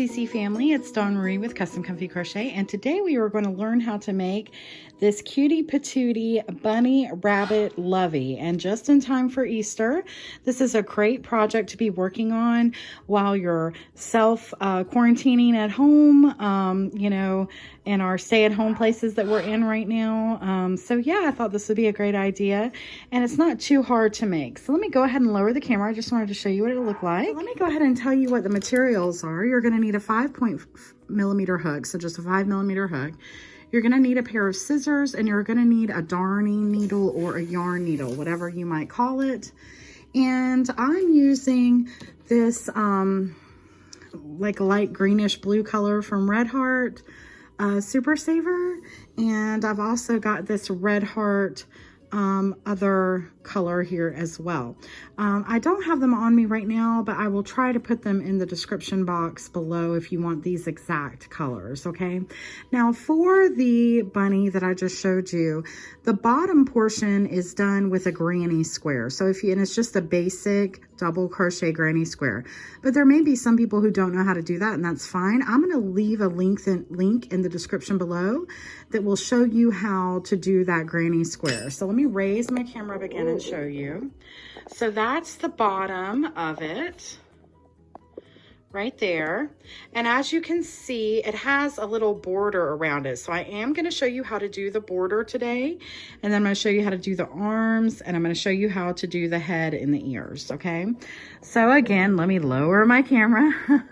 CC family, it's Dawn Marie with Custom Comfy Crochet, and today we are going to learn how to make this cutie patootie bunny rabbit Lovey, and just in time for Easter. This is a great project to be working on while you're quarantining at home, you know, in our stay-at-home places that we're in right now. So yeah, I thought this would be a great idea, and it's not too hard to make. So let me go ahead and lower the camera. I just wanted to show you what it'll look like. So let me go ahead and tell you what the materials are. You're going to need a 5.0mm hook, so just a 5mm hook. You're going to need a pair of scissors, and you're going to need a darning needle or a yarn needle, whatever you might call it. And I'm using this like light greenish blue color from Red Heart Super Saver, and I've also got this Red Heart other color here as well. I don't have them on me right now, but I will try to put them in the description box below if you want these exact colors, okay? Now for the bunny that I just showed you, the bottom portion is done with a granny square. So and it's just a basic double crochet granny square. But there may be some people who don't know how to do that, and that's fine. I'm going to leave a link in the description below that will show you how to do that granny square. So let me raise my camera up again and show you. So that's the bottom of it right there, and as you can see, it has a little border around it. So I am going to show you how to do the border today, and then I'm going to show you how to do the arms, and I'm going to show you how to do the head and the ears. Okay, so again, let me lower my camera.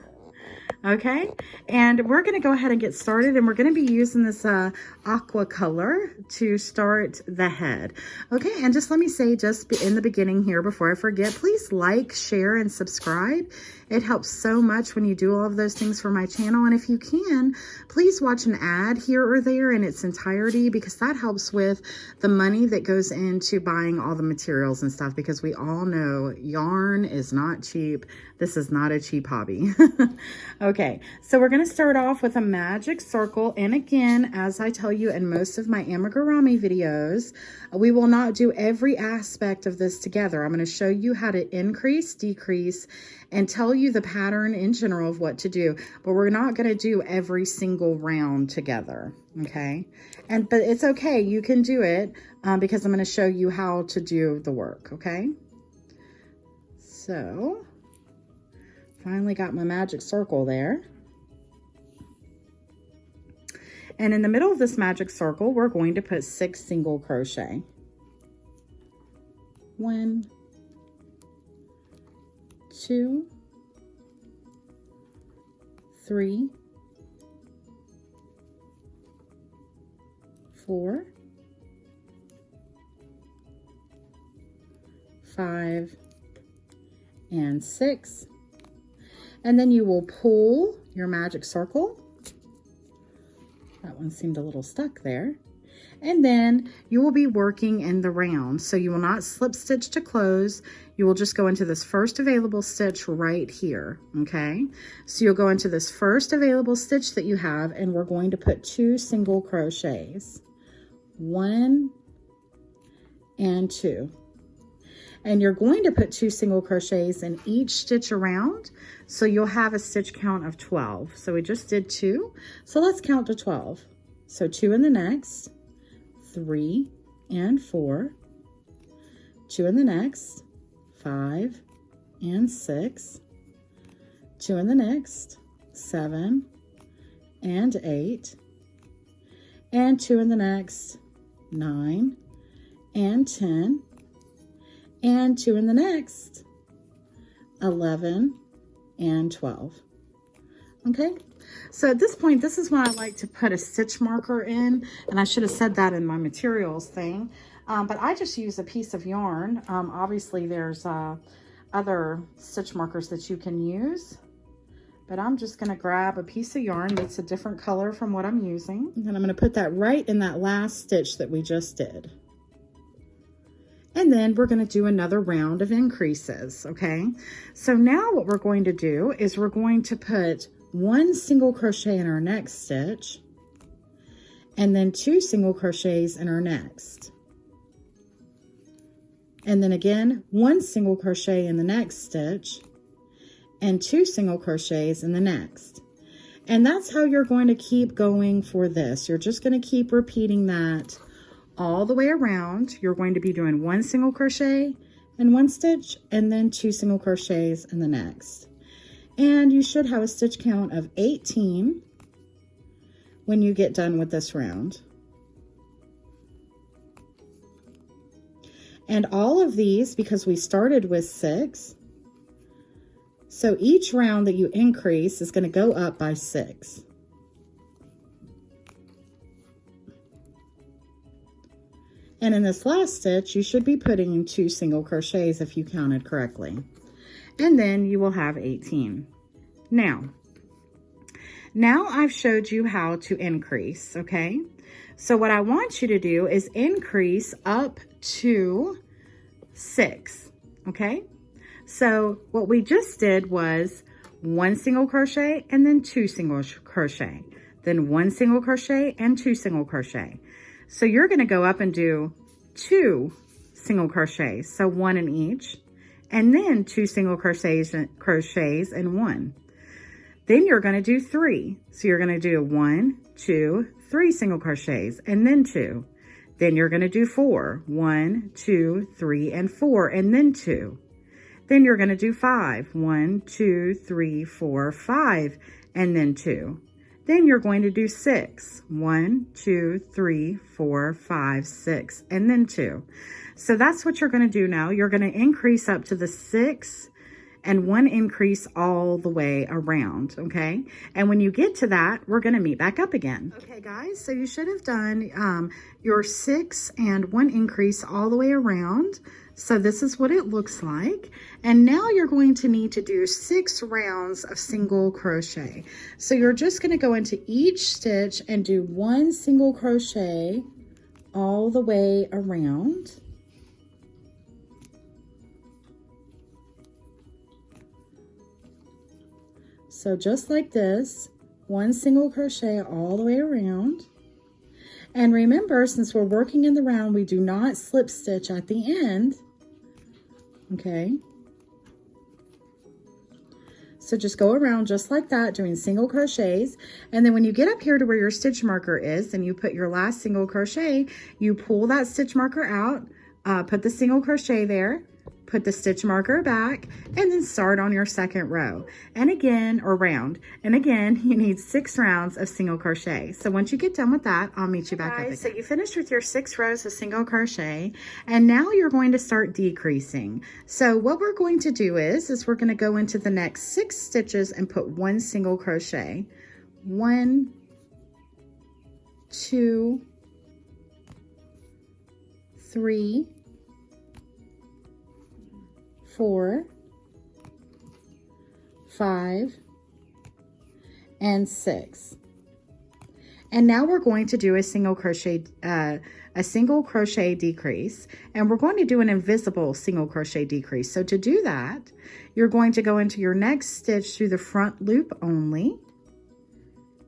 Okay, and we're going to go ahead and get started, and we're going to be using this aqua color to start the head. Okay, and just let me say just in the beginning here before I forget, please like, share, and subscribe. It helps so much when you do all of those things for my channel, and if you can, please watch an ad here or there in its entirety, because that helps with the money that goes into buying all the materials and stuff, because we all know yarn is not cheap. This is not a cheap hobby. Okay, so we're going to start off with a magic circle, and again, as I tell you in most of my Amigurumi videos, we will not do every aspect of this together. I'm going to show you how to increase, decrease, and tell you the pattern in general of what to do, but we're not going to do every single round together, okay? But it's okay, you can do it because I'm going to show you how to do the work, okay? So finally got my magic circle there. And in the middle of this magic circle, we're going to put 6 single crochet. 1, 2, 3, 4, 5, and 6. And then you will pull your magic circle. That one seemed a little stuck there. And then you will be working in the round. So you will not slip stitch to close. You will just go into this first available stitch right here, okay? So you'll go into this first available stitch that you have, and we're going to put 2 single crochets. 1 and 2. And you're going to put 2 single crochets in each stitch around, so you'll have a stitch count of 12. So we just did 2, so let's count to 12. So 2 in the next, 3 and 4, 2 in the next, 5 and 6, 2 in the next, 7 and 8, and 2 in the next, 9 and 10, and 2 in the next, 11 and 12. Okay, so at this point, this is when I like to put a stitch marker in, and I should have said that in my materials thing, but I just use a piece of yarn. Obviously there's other stitch markers that you can use, but I'm just going to grab a piece of yarn that's a different color from what I'm using, and I'm going to put that right in that last stitch that we just did. And then we're going to do another round of increases, okay? So now what we're going to do is we're going to put 1 single crochet in our next stitch, and then 2 single crochets in our next. And then again, 1 single crochet in the next stitch, and 2 single crochets in the next. And that's how you're going to keep going for this. You're just going to keep repeating that all the way around. You're going to be doing 1 single crochet in 1 stitch and then 2 single crochets in the next. And you should have a stitch count of 18 when you get done with this round. And all of these, because we started with 6, so each round that you increase is going to go up by 6. And in this last stitch, you should be putting in 2 single crochets if you counted correctly. And then you will have 18. Now I've showed you how to increase, okay? So what I want you to do is increase up to 6, okay? So what we just did was 1 single crochet and then 2 single crochet, then 1 single crochet and 2 single crochet. So you're going to go up and do 2 single crochets, so 1 in each, and then 2 single crochets in 1. Then you're going to do 3. So you're going to do 1, 2, 3 single crochets and then 2. Then you're going to do 4. 1, 2, 3, and 4, and then 2. Then you're going to do 5. 1, 2, 3, 4, 5, and then 2. Then you're going to do 6. 1, 2, 3, 4, 5, 6, and then 2. So that's what you're going to do now. You're going to increase up to the 6 and 1 increase all the way around, okay? And when you get to that, we're going to meet back up again. Okay, guys, so you should have done your 6 and 1 increase all the way around. So this is what it looks like. And now you're going to need to do 6 rounds of single crochet. So you're just going to go into each stitch and do 1 single crochet all the way around. So just like this, 1 single crochet all the way around. And remember, since we're working in the round, we do not slip stitch at the end. Okay. So just go around just like that, doing single crochets. And then when you get up here to where your stitch marker is, and you put your last single crochet, you pull that stitch marker out, put the single crochet there, put the stitch marker back, and then start on your second row. And again, or round. And again, you need 6 rounds of single crochet. So once you get done with that, I'll meet you back up again. So you finished with your 6 rows of single crochet, and now you're going to start decreasing. So what we're going to do is we're going to go into the next 6 stitches and put 1 single crochet. 1, 2, 3, 4, 5, and 6. And now we're going to do a single crochet decrease, and we're going to do an invisible single crochet decrease. So to do that, you're going to go into your next stitch through the front loop only,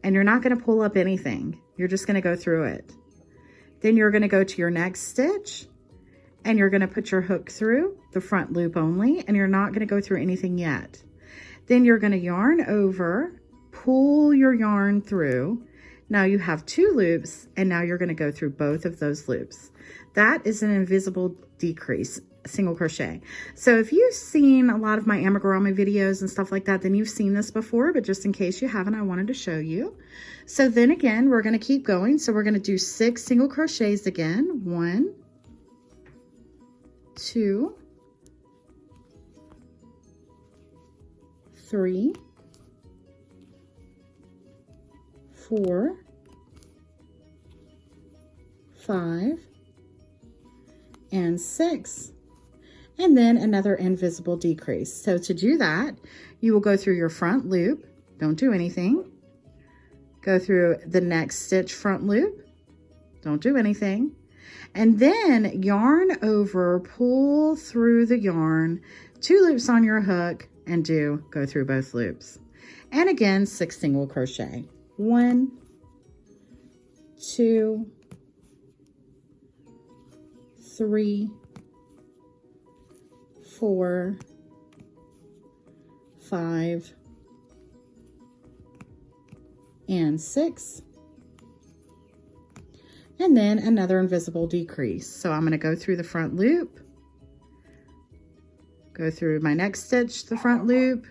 and you're not going to pull up anything. You're just going to go through it. Then you're going to go to your next stitch, and you're going to put your hook through the front loop only, and you're not going to go through anything yet. Then you're going to yarn over, pull your yarn through. Now you have 2 loops, and now you're going to go through both of those loops. That is an invisible decrease, single crochet. So if you've seen a lot of my amigurumi videos and stuff like that, then you've seen this before, but just in case you haven't, I wanted to show you. So then again, we're going to keep going. So we're going to do 6 single crochets again. 1, 2, 3, 4, 5, and 6. And then another invisible decrease. So to do that, you will go through your front loop, don't do anything. Go through the next stitch front loop, don't do anything. And then yarn over, pull through the yarn, 2 loops on your hook, and go through both loops. And again, 6 single crochet. 1, 2, 3, 4, 5, and 6, and then another invisible decrease. So I'm going to go through the front loop, go through my next stitch, the front loop,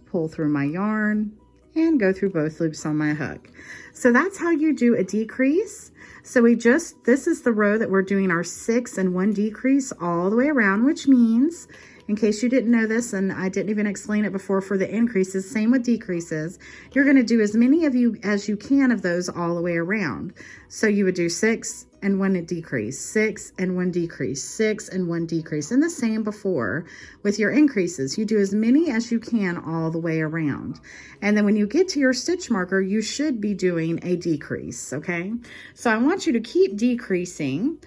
pull through my yarn, and go through both loops on my hook. So that's how you do a decrease. So this is the row that we're doing our 6 and 1 decrease all the way around, which means, in case you didn't know this, and I didn't even explain it before for the increases, same with decreases, you're going to do as many as you can of those all the way around. So you would do 6 and 1 decrease, 6 and 1 decrease, 6 and 1 decrease, and the same before with your increases. You do as many as you can all the way around. And then when you get to your stitch marker, you should be doing a decrease, okay? So I want you to keep decreasing.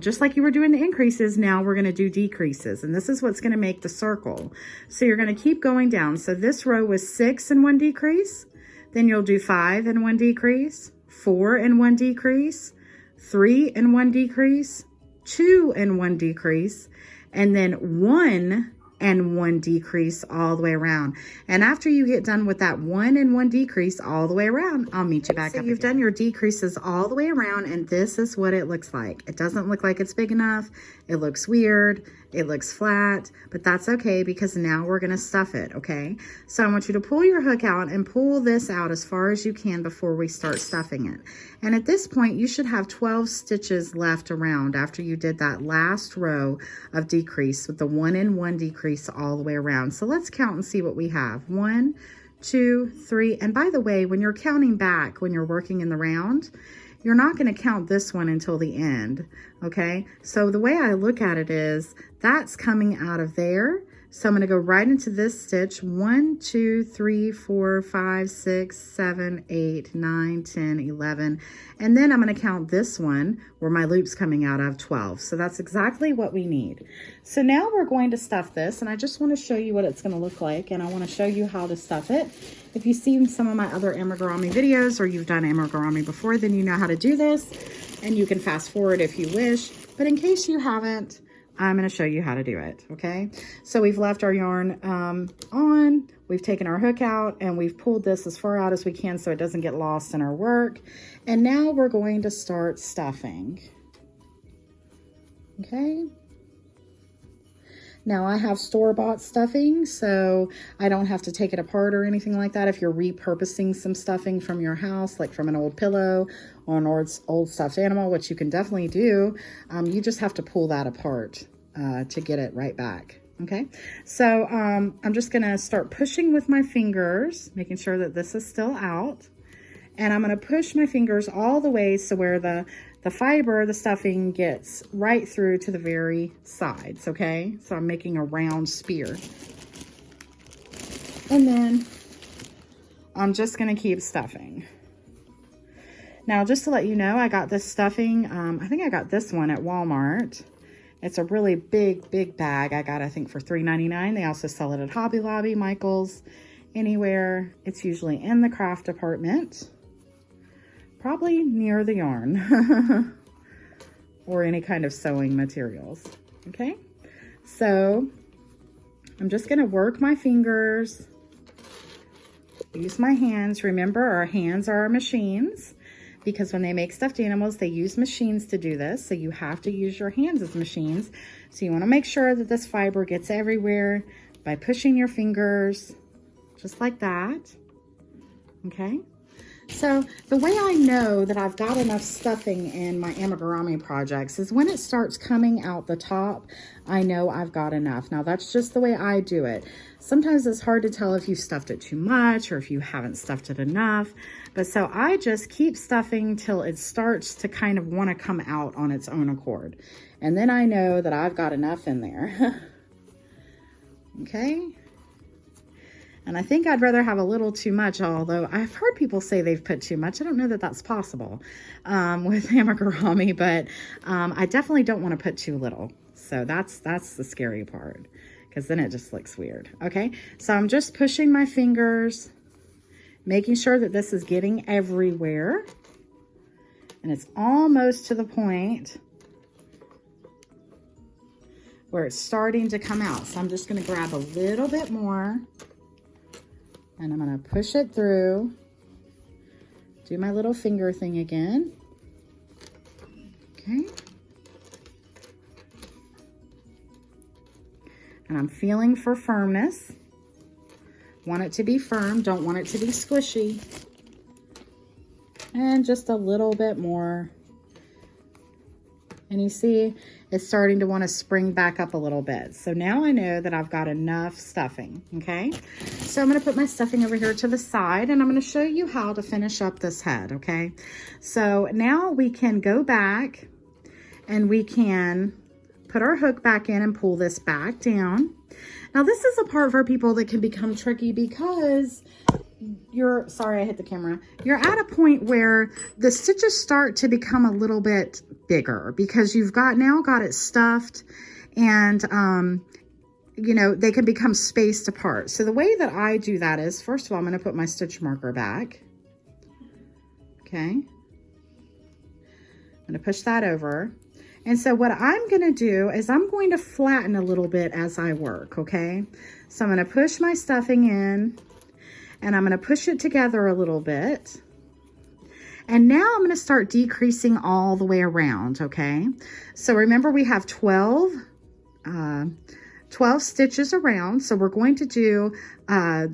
Just like you were doing the increases, now we're going to do decreases, and this is what's going to make the circle. So you're going to keep going down. So this row was 6 and 1 decrease, then you'll do 5 and 1 decrease, 4 and 1 decrease, 3 and 1 decrease, 2 and 1 decrease, and then 1 and 1 decrease all the way around. And after you get done with that 1 and 1 decrease all the way around, I'll meet you back up. So you've done your decreases all the way around, and this is what it looks like. It doesn't look like it's big enough. It looks weird. It looks flat, but that's okay because now we're going to stuff it, okay? So I want you to pull your hook out and pull this out as far as you can before we start stuffing it. And at this point, you should have 12 stitches left around after you did that last row of decrease with the 1 and 1 decrease all the way around. So let's count and see what we have. 1, 2, 3. And by the way, when you're counting back, when you're working in the round, you're not going to count this one until the end, okay? So the way I look at it is that's coming out of there. So I'm going to go right into this stitch. 1, 2, 3, 4, 5, 6, 7, 8, 9, 10, 11. And then I'm going to count this one where my loop's coming out of 12. So that's exactly what we need. So now we're going to stuff this, and I just want to show you what it's going to look like, and I want to show you how to stuff it. If you've seen some of my other amigurumi videos or you've done amigurumi before, then you know how to do this, and you can fast forward if you wish. But in case you haven't, I'm going to show you how to do it, okay? So we've left our yarn on, we've taken our hook out, and we've pulled this as far out as we can so it doesn't get lost in our work. And now we're going to start stuffing, okay? Now I have store-bought stuffing, so I don't have to take it apart or anything like that. If you're repurposing some stuffing from your house, like from an old pillow or an old stuffed animal, which you can definitely do, you just have to pull that apart to get it right back. Okay, so I'm just gonna start pushing with my fingers, making sure that this is still out. And I'm gonna push my fingers all the way so where the fiber, the stuffing gets right through to the very sides, okay? So I'm making a round spear. And then I'm just gonna keep stuffing. Now, just to let you know, I got this stuffing, I think I got this one at Walmart. It's a really big bag. I got, I think, for $3.99. They also sell it at Hobby Lobby, Michael's, anywhere. It's usually in the craft department. Probably near the yarn or any kind of sewing materials, okay? So I'm just gonna work my fingers, use my hands. Remember, our hands are our machines because when they make stuffed animals, they use machines to do this. So you have to use your hands as machines. So you wanna make sure that this fiber gets everywhere by pushing your fingers, just like that, okay? So the way I know that I've got enough stuffing in my amigurumi projects is when it starts coming out the top, I know I've got enough. Now that's just the way I do it. Sometimes it's hard to tell if you stuffed it too much or if you haven't stuffed it enough. But so I just keep stuffing till it starts to kind of want to come out on its own accord. And then I know that I've got enough in there. Okay. And I think I'd rather have a little too much, although I've heard people say they've put too much. I don't know that that's possible with amigurumi, but I definitely don't want to put too little. So that's the scary part, because then it just looks weird. Okay, so I'm just pushing my fingers, making sure that this is getting everywhere. And it's almost to the point where it's starting to come out. So I'm just going to grab a little bit more. And I'm going to push it through. Do my little finger thing again. Okay. And I'm feeling for firmness. Want it to be firm, don't want it to be squishy. And just a little bit more. And you see, it's starting to want to spring back up a little bit. So now I know that I've got enough stuffing, okay? So I'm going to put my stuffing over here to the side, and I'm going to show you how to finish up this head, okay? So now we can go back, and we can put our hook back in and pull this back down. Now this is a part for people that can become tricky because sorry, I hit the camera. You're at a point where the stitches start to become a little bit bigger because you've now got it stuffed, and you know, they can become spaced apart. So the way that I do that is, first of all, I'm going to put my stitch marker back. Okay. I'm going to push that over. And so what I'm going to do is I'm going to flatten a little bit as I work, okay? So I'm going to push my stuffing in, and I'm going to push it together a little bit. And now I'm going to start decreasing all the way around, okay? So remember, we have 12 stitches around. So we're going to do a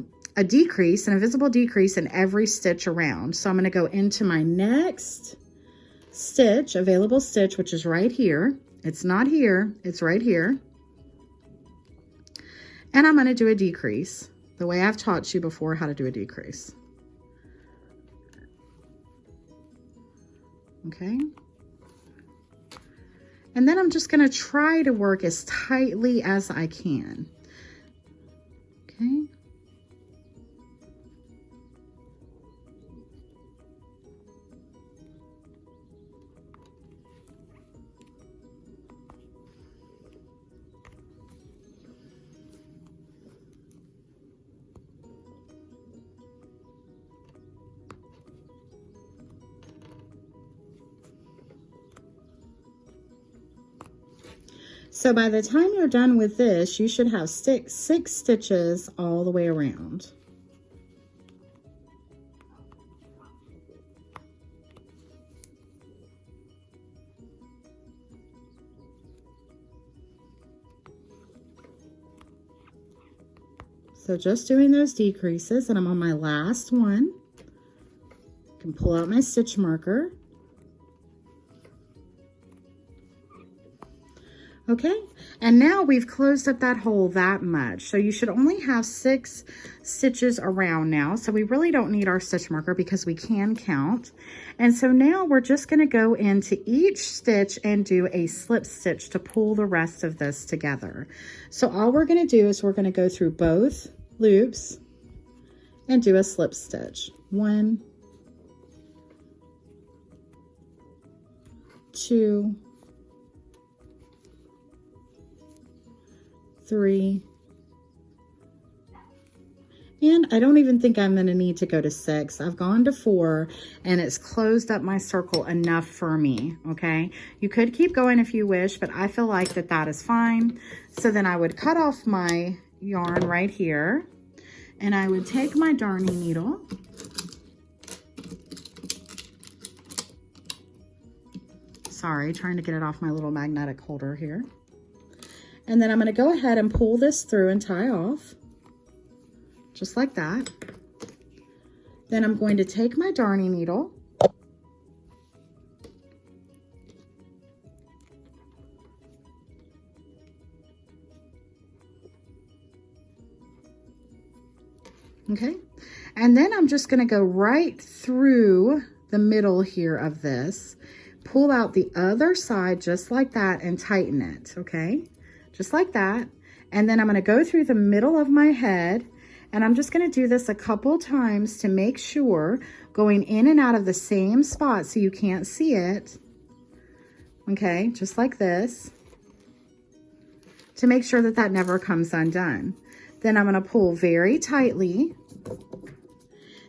decrease, an invisible decrease in every stitch around. So I'm going to go into my next stitch, available stitch, which is right here. It's not here, it's right here. And I'm going to do a decrease the way I've taught you before how to do a decrease. Okay. And then I'm just going to try to work as tightly as I can. Okay. So by the time you're done with this, you should have six stitches all the way around. So just doing those decreases, and I'm on my last one. I can pull out my stitch marker. Okay, and now we've closed up that hole that much. So you should only have 6 stitches around now. So we really don't need our stitch marker because we can count. And so now we're just going to go into each stitch and do a slip stitch to pull the rest of this together. So all we're going to do is we're going to go through both loops and do a slip stitch. 1, 2, 3, and I don't even think I'm going to need to go to 6. I've gone to 4, and it's closed up my circle enough for me, okay? You could keep going if you wish, but I feel like that is fine. So then I would cut off my yarn right here, and I would take my darning needle, sorry, trying to get it off my little magnetic holder here. And then I'm going to go ahead and pull this through and tie off, just like that. Then I'm going to take my darning needle, okay, and then I'm just going to go right through the middle here of this, pull out the other side just like that, and tighten it, okay? Just like that. And then I'm going to go through the middle of my head, and I'm just going to do this a couple times to make sure, going in and out of the same spot so you can't see it. Okay, just like this, to make sure that that never comes undone. Then I'm going to pull very tightly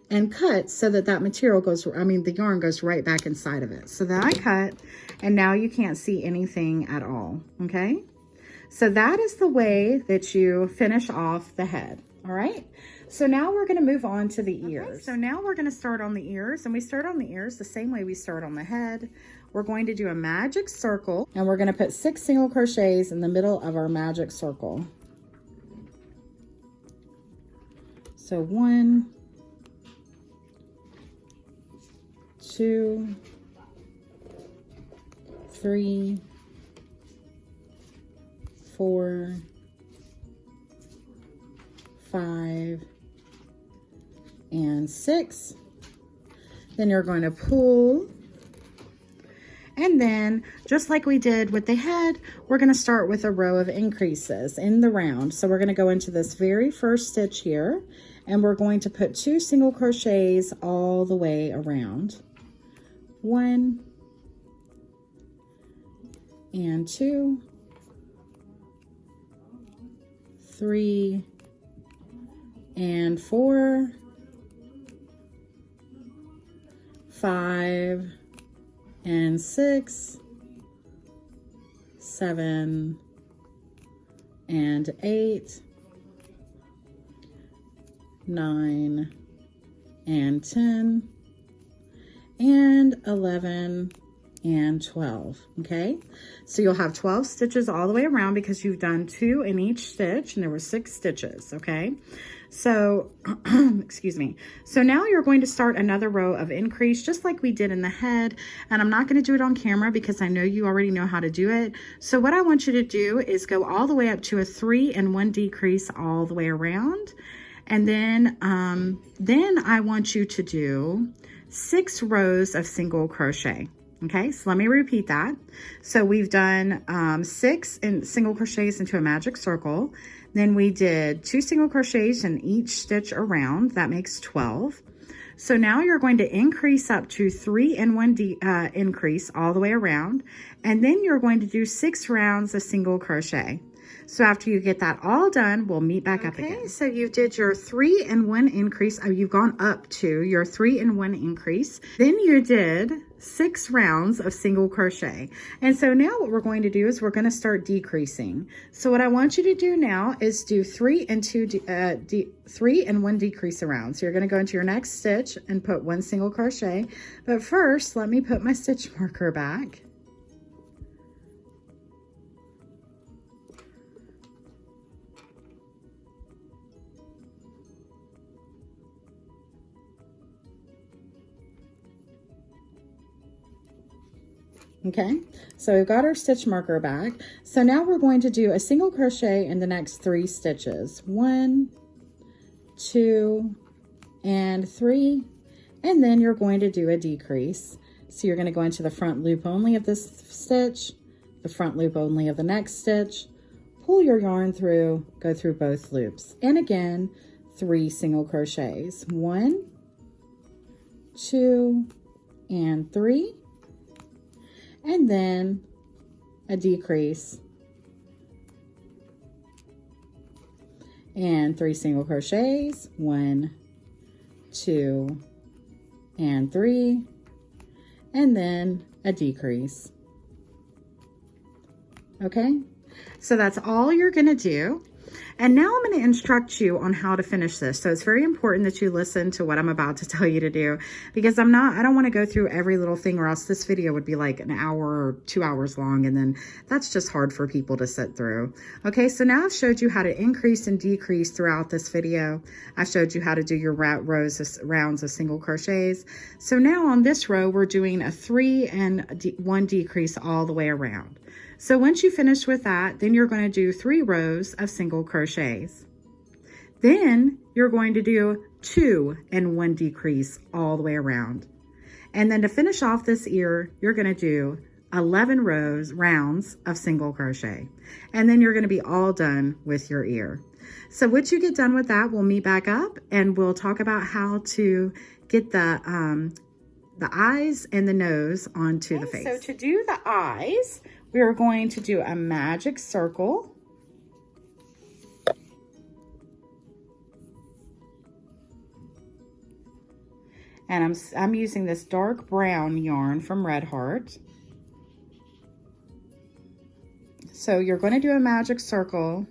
and cut so that that material goes, the yarn goes right back inside of it. So then I cut, and now you can't see anything at all, okay? So that is the way that you finish off the head. All right, so now we're going to move on to the ears. Okay, so now we're going to start on the ears, and we start on the ears the same way we start on the head. We're going to do a magic circle, and we're going to put 6 single crochets in the middle of our magic circle. So 1, 2, 3, 4, 5, and 6. Then you're going to pull, and then just like we did with the head, we're going to start with a row of increases in the round. So we're going to go into this very first stitch here, and we're going to put 2 single crochets all the way around. 1 and 2, 3 and 4, 5 and 6, 7 and 8, 9 and 10, and 11 and 12. Okay, so you'll have 12 stitches all the way around because you've done 2 in each stitch, and there were 6 stitches. Okay, so excuse me. So now you're going to start another row of increase just like we did in the head, and I'm not going to do it on camera because I know you already know how to do it. So what I want you to do is go all the way up to a 3 and 1 decrease all the way around, and then I want you to do 6 rows of single crochet. Okay, so let me repeat that. So we've done 6 in single crochets into a magic circle. Then we did 2 single crochets in each stitch around. That makes 12. So now you're going to increase up to 3 and 1 increase all the way around. And then you're going to do 6 rounds of single crochet. So after you get that all done, we'll meet back up again. So you did your 3 and 1 increase. You've gone up to your 3 and 1 increase. Then you did 6 rounds of single crochet. And so now what we're going to do is we're going to start decreasing. So what I want you to do now is do 3 and 1 decrease around. So you're going to go into your next stitch and put 1 single crochet. But first, let me put my stitch marker back. Okay, so we've got our stitch marker back. So now we're going to do a single crochet in the next 3 stitches. 1, 2, and 3, and then you're going to do a decrease. So you're going to go into the front loop only of this stitch, the front loop only of the next stitch, pull your yarn through, go through both loops, and again 3 single crochets. 1, 2, and 3. And then a decrease and 3 single crochets. 1, 2, and 3, and then a decrease. Okay, so that's all you're going to do. And now I'm going to instruct you on how to finish this. So it's very important that you listen to what I'm about to tell you to do, because I don't want to go through every little thing, or else this video would be like an hour or 2 hours long, and then that's just hard for people to sit through. Okay, so now I've showed you how to increase and decrease throughout this video. I've showed you how to do your rounds of single crochets. So now on this row, we're doing a 3 and 1 decrease all the way around. So once you finish with that, then you're going to do 3 rows of single crochets. Then you're going to do 2 and 1 decrease all the way around. And then to finish off this ear, you're going to do 11 rounds of single crochet. And then you're going to be all done with your ear. So once you get done with that, we'll meet back up and we'll talk about how to get the eyes and the nose onto the face. So to do the eyes, we are going to do a magic circle. And I'm using this dark brown yarn from Red Heart. So you're going to do a magic circle,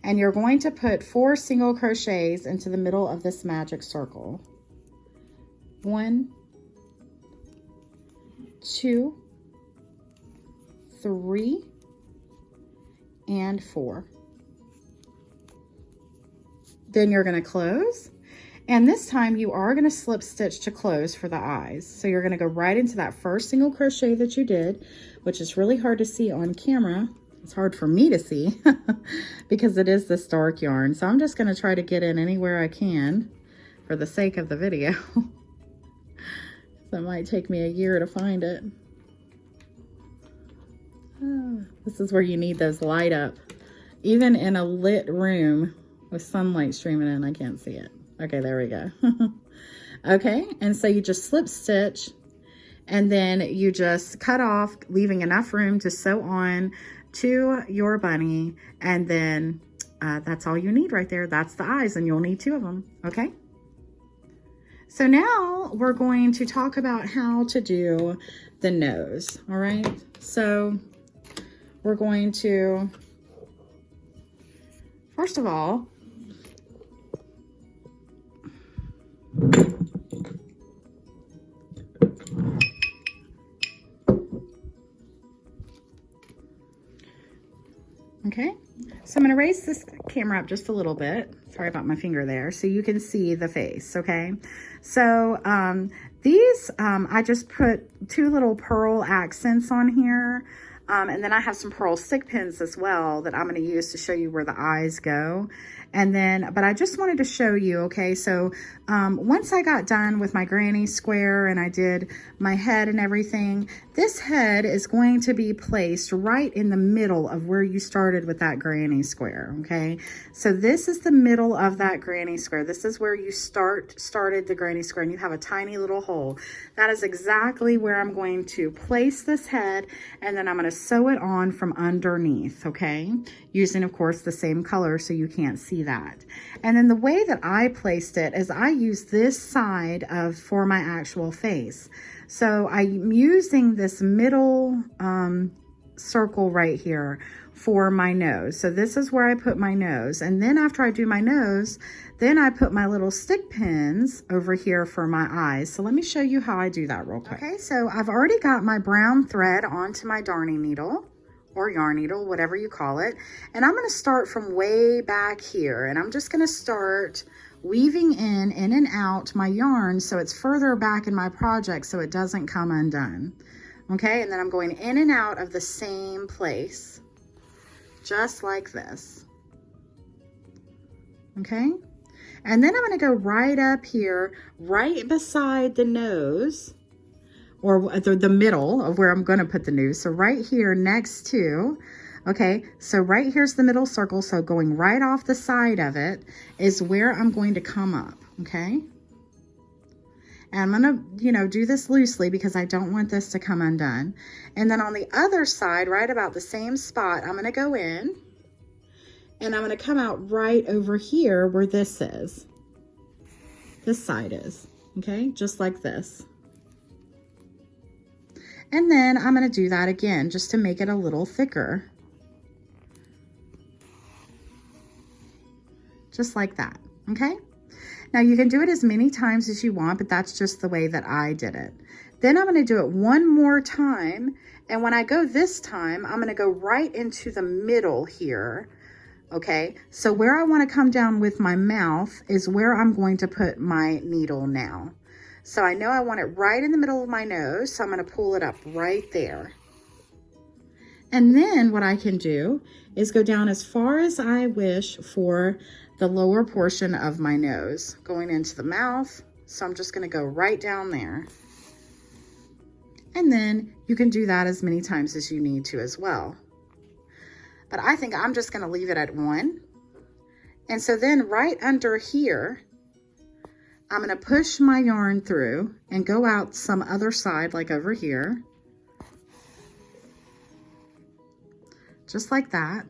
And you're going to put 4 single crochets into the middle of this magic circle. 1, 2, 3, and 4. Then you're going to close, and this time you are going to slip stitch to close for the eyes. So you're going to go right into that first single crochet that you did, which is really hard to see on camera. It's hard for me to see because it is this dark yarn. So I'm just going to try to get in anywhere I can for the sake of the video. So it might take me a year to find it. Oh, this is where you need those light up. Even in a lit room with sunlight streaming in, I can't see it. Okay, there we go. Okay, and so you just slip stitch, and then you just cut off, leaving enough room to sew on to your bunny, and then that's all you need right there. That's the eyes, and you'll need 2 of them, okay? So now we're going to talk about how to do the nose, all right? So we're going to, first of all, okay, so I'm going to raise this camera up just a little bit. Sorry about my finger there. So you can see the face, okay? So these, I just put 2 little pearl accents on here. And then I have some pearl stick pins as well that I'm going to use to show you where the eyes go. And then, but I just wanted to show you, okay, so once I got done with my granny square and I did my head and everything, this head is going to be placed right in the middle of where you started with that granny square, okay? So this is the middle of that granny square. This is where you started the granny square, and you have a tiny little hole. That is exactly where I'm going to place this head, and then I'm going to sew it on from underneath, okay? Using, of course, the same color so you can't see that. And then the way that I placed it is I used this side for my actual face. So I'm using this middle circle right here for my nose. So this is where I put my nose. And then after I do my nose, then I put my little stick pins over here for my eyes. So let me show you how I do that real quick. Okay, so I've already got my brown thread onto my darning needle, or yarn needle, whatever you call it. And I'm going to start from way back here, and I'm just going to start weaving in and out my yarn so it's further back in my project so it doesn't come undone. Okay, and then I'm going in and out of the same place, just like this. Okay, and then I'm going to go right up here, right beside the nose, or the middle of where I'm going to put the nose. So right here next to, okay, so right here's the middle circle. So going right off the side of it is where I'm going to come up, okay? And I'm going to, you know, do this loosely because I don't want this to come undone. And then on the other side, right about the same spot, I'm going to go in and I'm going to come out right over here where this is. This side is, okay, just like this. And then I'm going to do that again just to make it a little thicker. Just like that, okay? Now you can do it as many times as you want, but that's just the way that I did it. Then I'm going to do it one more time, and when I go this time, I'm going to go right into the middle here, okay? So where I want to come down with my mouth is where I'm going to put my needle now. So I know I want it right in the middle of my nose, so I'm going to pull it up right there. And then what I can do is go down as far as I wish for the lower portion of my nose, going into the mouth. So I'm just going to go right down there. And then you can do that as many times as you need to as well. But I think I'm just going to leave it at 1. And so then right under here, I'm going to push my yarn through and go out some other side, like over here. Just like that.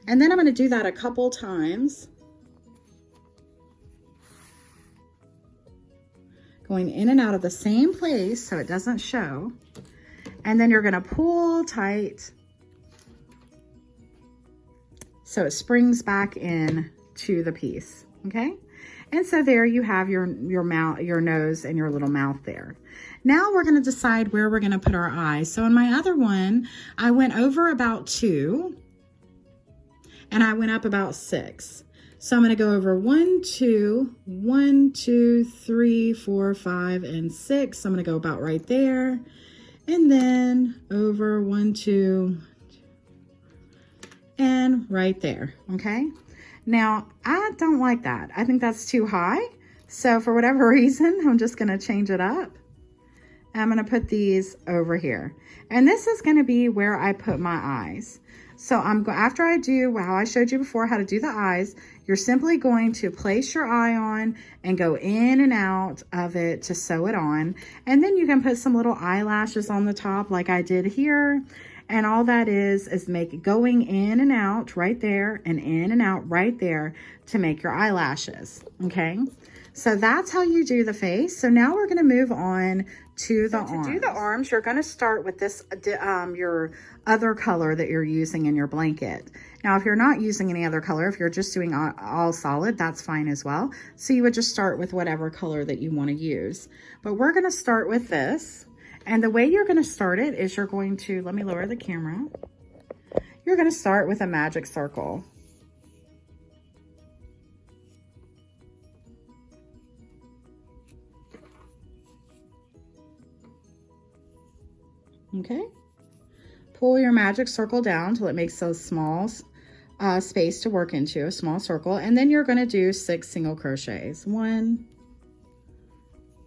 And then I'm going to do that a couple times. Going in and out of the same place so it doesn't show. And then you're going to pull tight. so it springs back in to the piece, okay? And so there you have your mouth, your nose, and your little mouth there. Now we're going to decide where we're going to put our eyes. So in my other one, I went over about 2, and I went up about 6. So I'm going to go over 1, 2, 1, 2, 3, 4, 5, and 6. So I'm going to go about right there, and then over 1, 2, and right there, okay? Now, I don't like that. I think that's too high. So for whatever reason, I'm just going to change it up. I'm going to put these over here. And this is going to be where I put my eyes. So after I do how I showed you before how to do the eyes, you're simply going to place your eye on and go in and out of it to sew it on. And then you can put some little eyelashes on the top like I did here. And all that is going in and out right there and in and out right there to make your eyelashes, okay? So that's how you do the face. So now we're gonna move on to the arms. To do the arms, you're gonna start with this, your other color that you're using in your blanket. Now, if you're not using any other color, if you're just doing all solid, that's fine as well. So you would just start with whatever color that you wanna use. But we're gonna start with this. And the way you're going to start it is you're going to, let me lower the camera. You're going to start with a magic circle. Okay. Pull your magic circle down till it makes a small space to work into, a small circle. And then you're going to do 6 single crochets. 1,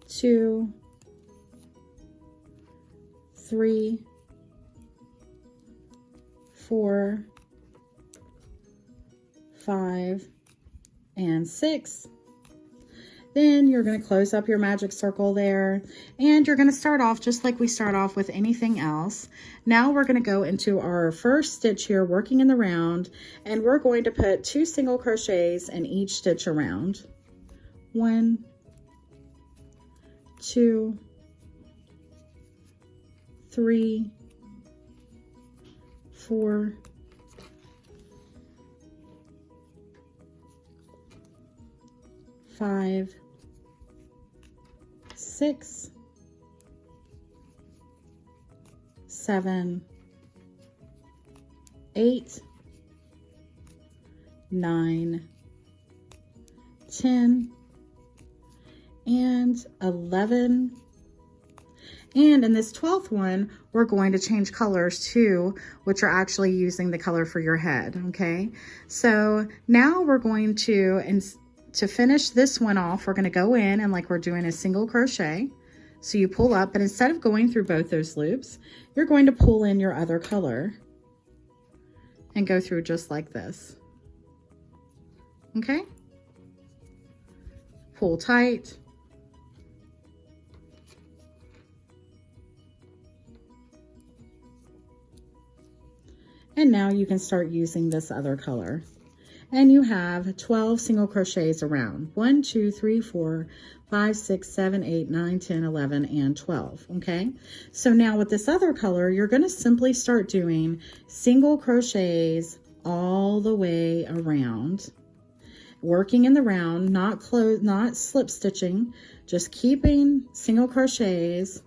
2, 3, 4, 5, and 6. Then you're going to close up your magic circle there, and you're going to start off just like we start off with anything else. Now we're going to go into our first stitch here, working in the round, and we're going to put 2 single crochets in each stitch around. 1, 2, 3, 4, 5, 6, 7, 8, 9, 10, and 11. And in this 12th one, we're going to change colors too, which are actually using the color for your head, okay? So now we're going to finish this one off, we're gonna go in and like we're doing a single crochet. So you pull up, but instead of going through both those loops, you're going to pull in your other color and go through just like this, okay? Pull tight. And now you can start using this other color. And you have 12 single crochets around. 1, 2, 3, 4, 5, 6, 7, 8, 9, 10, 11, and 12, okay? So now with this other color, you're gonna simply start doing single crochets all the way around. Working in the round, not slip stitching, just keeping single crochets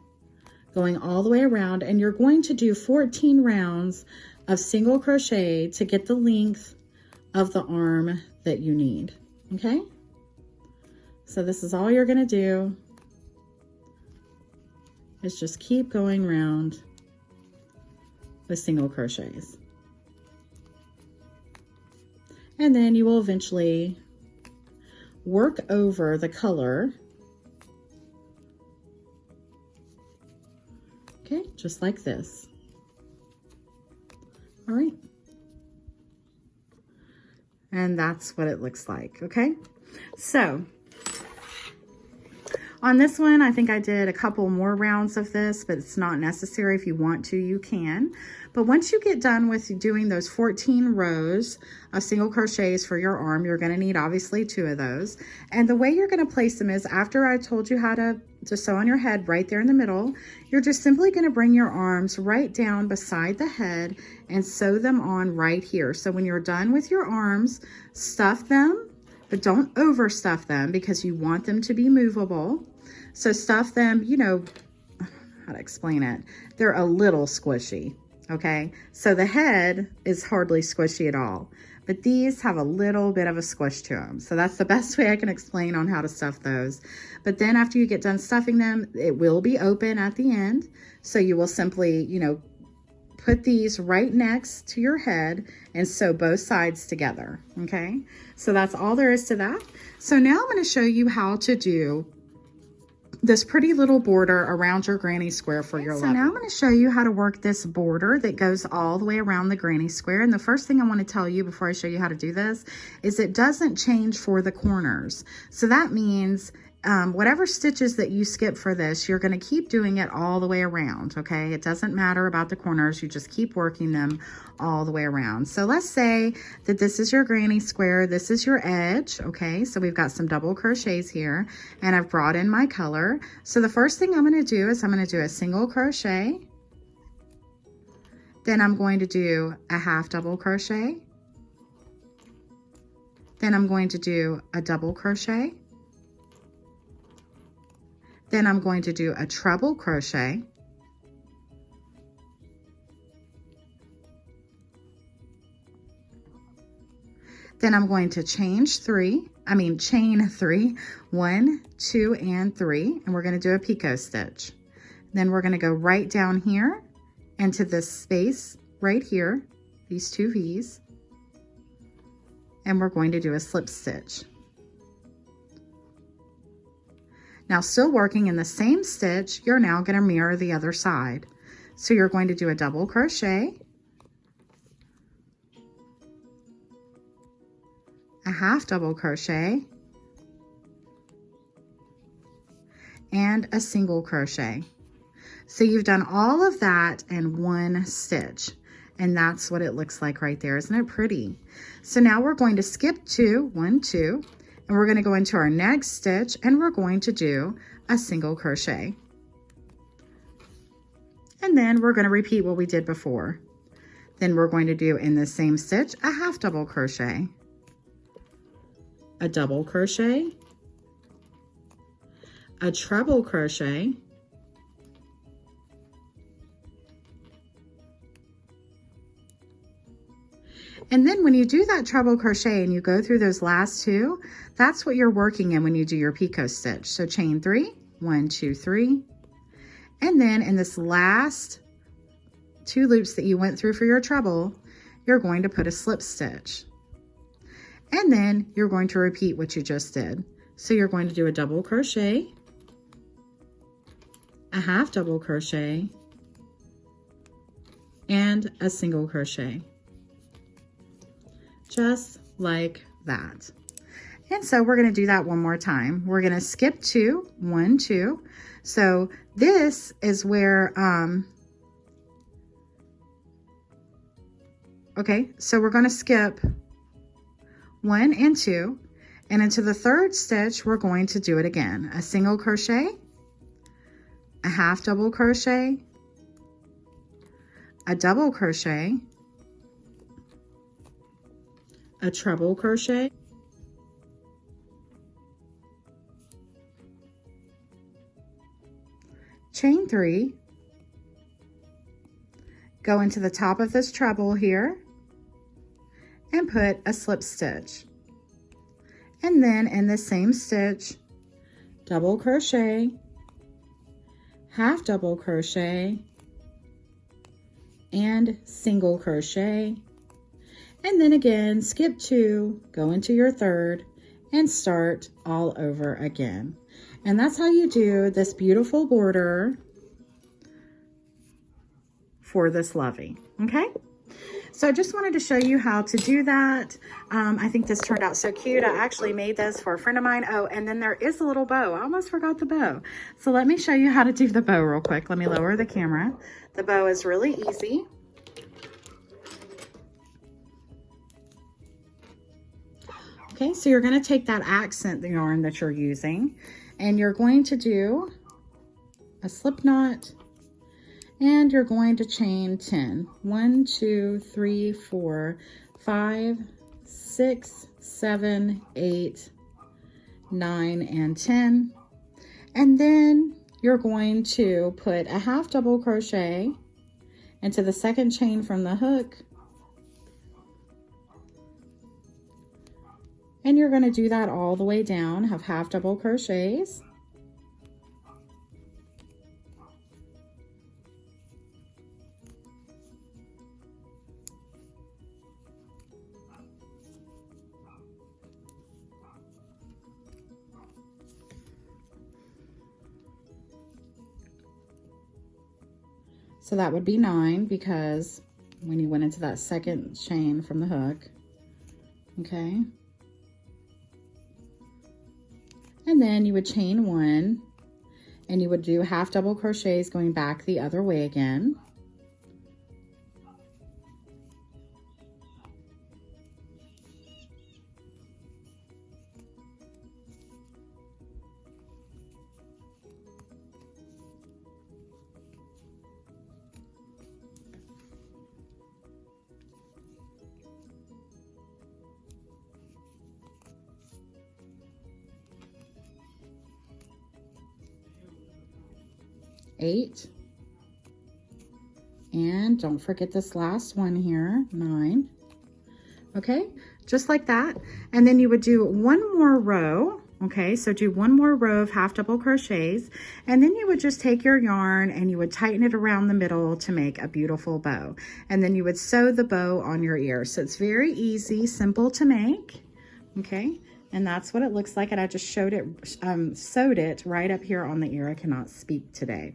going all the way around, and you're going to do 14 rounds of single crochet to get the length of the arm that you need, okay? So this is all you're gonna do, is just keep going around with single crochets. And then you will eventually work over the color, okay, just like this. All right. And that's what it looks like, okay? So On this one, I think I did a couple more rounds of this, but it's not necessary. If you want to, you can. But once you get done with doing those 14 rows of single crochets for your arm, you're going to need obviously 2 of those. And the way you're going to place them is after I told you how to sew on your head right there in the middle, you're just simply going to bring your arms right down beside the head and sew them on right here. So when you're done with your arms, stuff them, but don't overstuff them because you want them to be movable. So stuff them, you know, how to explain it? They're a little squishy, okay? So the head is hardly squishy at all, but these have a little bit of a squish to them. So that's the best way I can explain on how to stuff those. But then after you get done stuffing them, it will be open at the end. So you will simply, you know, put these right next to your head and sew both sides together, okay? So that's all there is to that. So now I'm going to show you how to do this pretty little border around your granny square for your Lovey. So now I'm going to show you how to work this border that goes all the way around the granny square. And the first thing I want to tell you before I show you how to do this is it doesn't change for the corners. So that means whatever stitches that you skip for this, you're going to keep doing it all the way around, okay? It doesn't matter about the corners. You just keep working them all the way around. So let's say that this is your granny square. This is your edge, okay? So we've got some double crochets here, and I've brought in my color. So the first thing I'm going to do is I'm going to do a single crochet. Then I'm going to do a half double crochet. Then I'm going to do a double crochet. Then I'm going to do a treble crochet. Then I'm going to chain 3, 1, 2, and 3, and we're going to do a picot stitch. Then we're going to go right down here into this space right here, these 2 V's, and we're going to do a slip stitch. Now, still working in the same stitch, you're now going to mirror the other side. So you're going to do a double crochet, a half double crochet, and a single crochet. So you've done all of that in 1 stitch, and that's what it looks like right there. Isn't it pretty? So now we're going to skip 2, 1, 2, and we're going to go into our next stitch and we're going to do a single crochet. And then we're going to repeat what we did before. Then we're going to do in the same stitch a half double crochet, a double crochet, a treble crochet, and then when you do that treble crochet and you go through those last 2, that's what you're working in when you do your picot stitch. So chain 3, 1, 2, 3, and then in this last 2 loops that you went through for your treble, you're going to put a slip stitch. And then you're going to repeat what you just did. So you're going to do a double crochet, a half double crochet, and a single crochet. Just like that. And so we're going to do that one more time. We're going to skip 2, 1, 2. So this is where, okay, so we're going to skip 1 and 2, and into the 3rd stitch, we're going to do it again. A single crochet, a half double crochet, a double crochet, a treble crochet, chain 3, go into the top of this treble here and put a slip stitch. And then in the same stitch, double crochet, half double crochet, and single crochet. And then again, skip 2, go into your 3rd, and start all over again. And that's how you do this beautiful border for this Lovey, okay? So I just wanted to show you how to do that. I think this turned out so cute. I actually made this for a friend of mine. Oh, and then there is a little bow. I almost forgot the bow. So let me show you how to do the bow real quick. Let me lower the camera. The bow is really easy. Okay, so you're going to take that accent yarn that you're using, and you're going to do a slip knot, and you're going to chain 10. 1, 2, 3, 4, 5, 6, 7, 8, 9, and 10. And then you're going to put a half double crochet into the second chain from the hook. And you're going to do that all the way down, have half double crochets. So that would be 9 because when you went into that second chain from the hook, okay? And then you would chain 1 and you would do half double crochets going back the other way again. Eight, and don't forget this last one here, 9. Okay, just like that. And then you would do one more row. Okay, so do one more row of half double crochets, and then you would just take your yarn and you would tighten it around the middle to make a beautiful bow. And then you would sew the bow on your ear. So it's very easy, simple to make. Okay, and that's what it looks like. And I just sewed it right up here on the ear. I cannot speak today.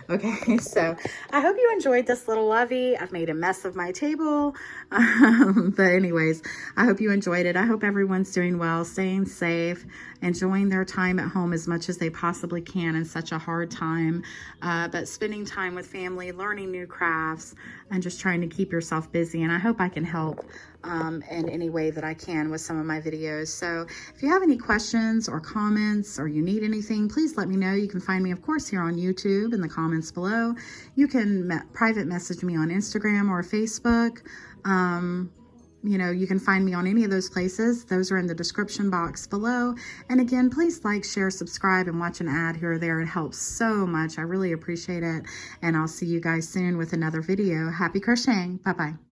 Okay, so I hope you enjoyed this little lovey. I've made a mess of my table. But anyways, I hope you enjoyed it. I hope everyone's doing well, staying safe, enjoying their time at home as much as they possibly can in such a hard time. But spending time with family, learning new crafts, and just trying to keep yourself busy. And I hope I can help in any way that I can with some of my videos. So if you have any questions or comments or you need anything, please let me know. You can find me, of course, here on YouTube in the comments below. You can private message me on Instagram or Facebook. You know, you can find me on any of those places. Those are in the description box below. And again, please like, share, subscribe, and watch an ad here or there. It helps so much. I really appreciate it. And I'll see you guys soon with another video. Happy crocheting. Bye-bye.